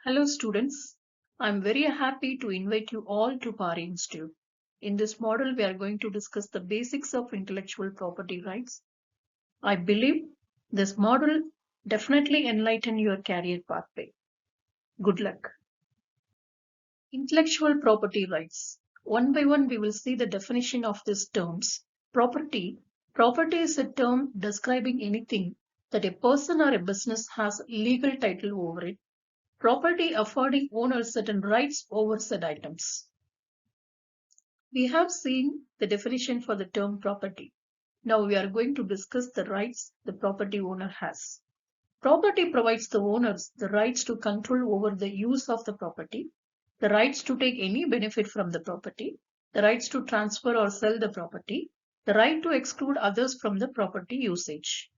Hello students, I am very happy to invite you all to PARI Institute. In this model, we are going to discuss the basics of intellectual property rights. I believe this model definitely enlighten your career pathway. Good luck. Intellectual property rights. One by one, we will see the definition of these terms. Property. Property is a term describing anything that a person or a business has legal title over it. Property affording owners certain rights over said items. We have seen the definition for the term property. Now we are going to discuss the rights the property owner has. Property provides the owners the rights to control over the use of the property, the rights to take any benefit from the property, the rights to transfer or sell the property, the right to exclude others from the property usage.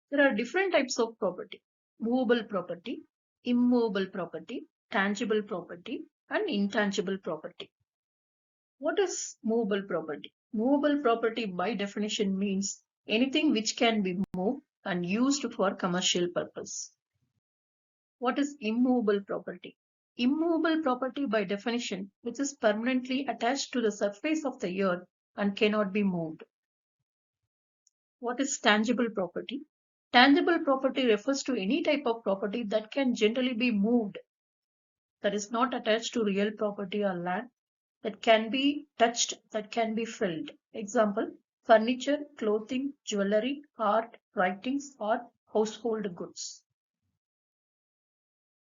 There are different types of property: movable property, immovable property, tangible property, and intangible property. What is movable property? Movable property by definition means anything which can be moved and used for commercial purpose. What is immovable property? Immovable property by definition, which is permanently attached to the surface of the earth and cannot be moved. What is tangible property? Tangible property refers to any type of property that can generally be moved, that is not attached to real property or land, that can be touched, that can be felt. Example, furniture, clothing, jewelry, art, writings, or household goods.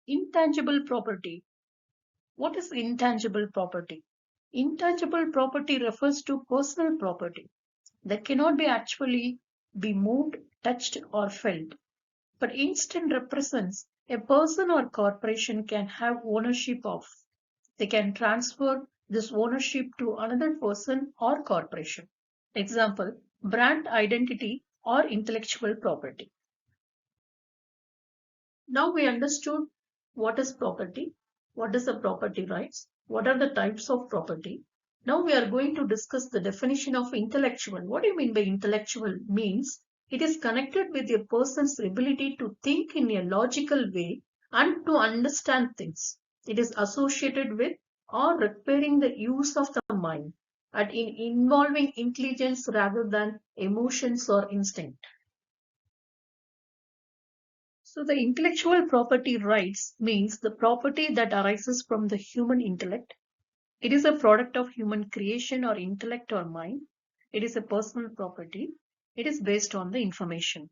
Intangible property. What is intangible property? Intangible property refers to personal property that cannot be actually be moved, touched, or felt, but instead represents a person or corporation can have ownership of. They can transfer this ownership to another person or corporation. Example, brand identity or intellectual property. Now we understood what is property, what is the property rights, what are the types of property. Now we are going to discuss the definition of intellectual. What do you mean by intellectual? Means it is connected with a person's ability to think in a logical way and to understand things. It is associated with or requiring the use of the mind and involving intelligence rather than emotions or instinct. So the intellectual property rights means the property that arises from the human intellect. It is a product of human creation or intellect or mind. It is a personal property. It is based on the information.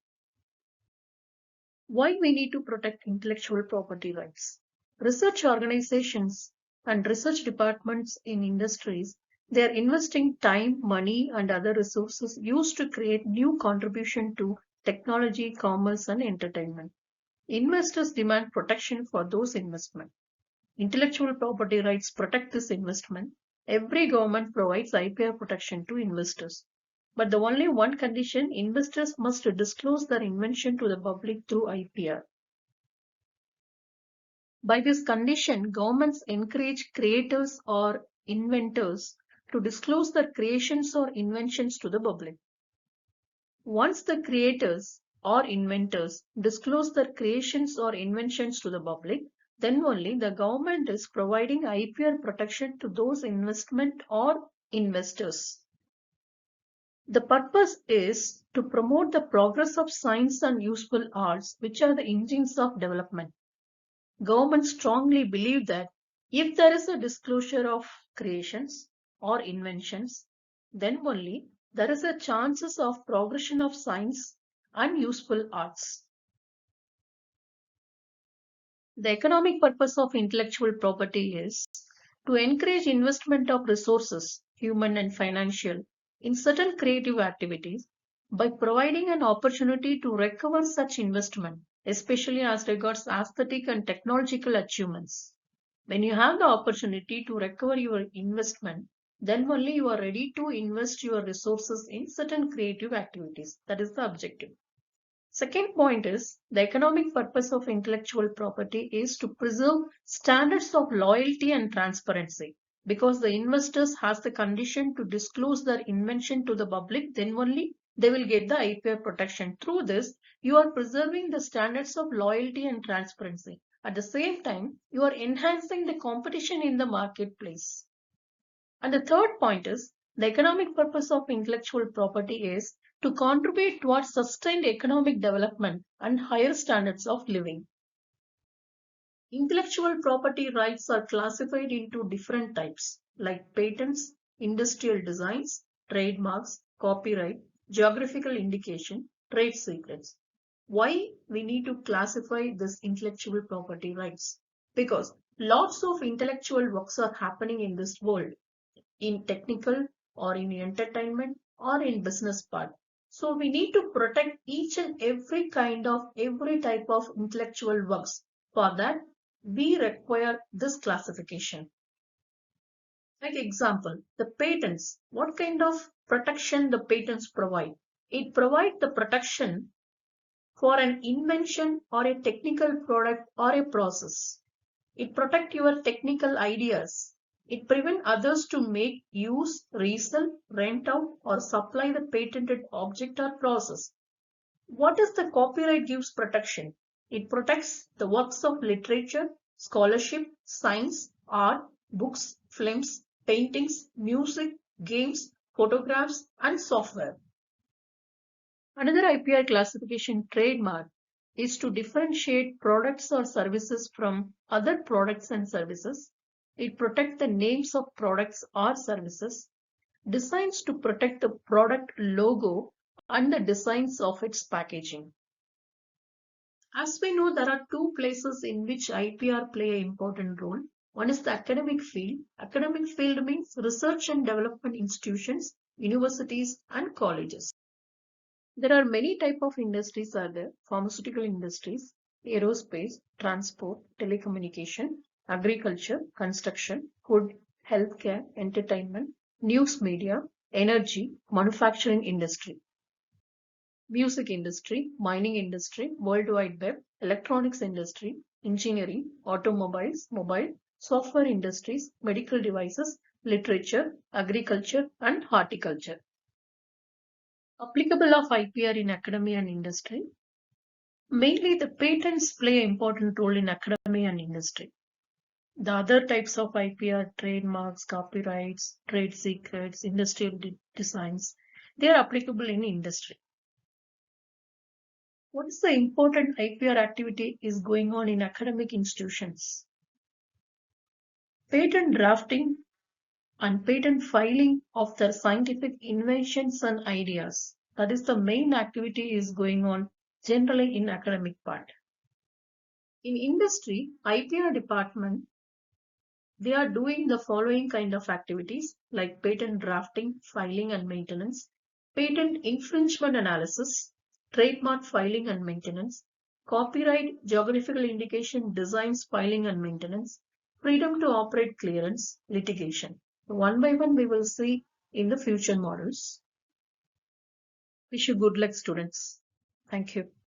Why we need to protect intellectual property rights? Research organizations and research departments in industries, they are investing time, money, and other resources used to create new contribution to technology, commerce, and entertainment. Investors demand protection for those investments. Intellectual property rights protect this investment. Every government provides IPR protection to investors. But the only one condition, investors must disclose their invention to the public through IPR. By this condition, governments encourage creators or inventors to disclose their creations or inventions to the public. Once the creators or inventors disclose their creations or inventions to the public, then only the government is providing IPR protection to those investment or investors. The purpose is to promote the progress of science and useful arts, which are the engines of development. Governments strongly believe that if there is a disclosure of creations or inventions, then only there is a chances of progression of science and useful arts. The economic purpose of intellectual property is to encourage investment of resources, human and financial, in certain creative activities by providing an opportunity to recover such investment, especially as regards aesthetic and technological achievements. When you have the opportunity to recover your investment, then only you are ready to invest your resources in certain creative activities. That is the objective. Second point is the economic purpose of intellectual property is to preserve standards of loyalty and transparency, because the investors has the condition to disclose their invention to the public, then only they will get the IPR protection. Through this, you are preserving the standards of loyalty and transparency. At the same time, you are enhancing the competition in the marketplace. And the third point is the economic purpose of intellectual property is to contribute towards sustained economic development and higher standards of living. Intellectual property rights are classified into different types like patents, industrial designs, trademarks, copyright, geographical indication, trade secrets. Why we need to classify this intellectual property rights? Because lots of intellectual works are happening in this world, in technical or in entertainment or in business part. So we need to protect each and every type of intellectual works. For that, we require this classification. Like example, the patents. What kind of protection the patents provide? It provides the protection for an invention or a technical product or a process. It protects your technical ideas. It prevents others to make, use, resell, rent out, or supply the patented object or process. What is the copyright gives protection? It protects the works of literature, scholarship, science, art, books, films, paintings, music, games, photographs, and software. Another IPR classification trademark is to differentiate products or services from other products and services. It protects the names of products or services. Designs to protect the product logo and the designs of its packaging. As we know, there are two places in which IPR play an important role. One is the academic field. Academic field means research and development institutions, universities, and colleges. There are many type of industries are there. Pharmaceutical industries, aerospace, transport, telecommunication, agriculture, construction, food, healthcare, entertainment, news media, energy, manufacturing industry, music industry, mining industry, world wide web, electronics industry, engineering, automobiles, mobile, software industries, medical devices, literature, agriculture, and horticulture. Applicable of IPR in academia and industry. Mainly the patents play an important role in academia and industry. The other types of IPR, trademarks, copyrights, trade secrets, industrial designs, they are applicable in industry. What is the important IPR activity is going on in academic institutions? Patent drafting and patent filing of their scientific inventions and ideas. That is the main activity is going on generally in academic part. In industry, IPR department, they are doing the following kind of activities like patent drafting, filing and maintenance, patent infringement analysis, trademark filing and maintenance, copyright, geographical indication, designs, filing and maintenance, freedom to operate clearance, litigation. One by one we will see in the future models. Wish you good luck, students. Thank you.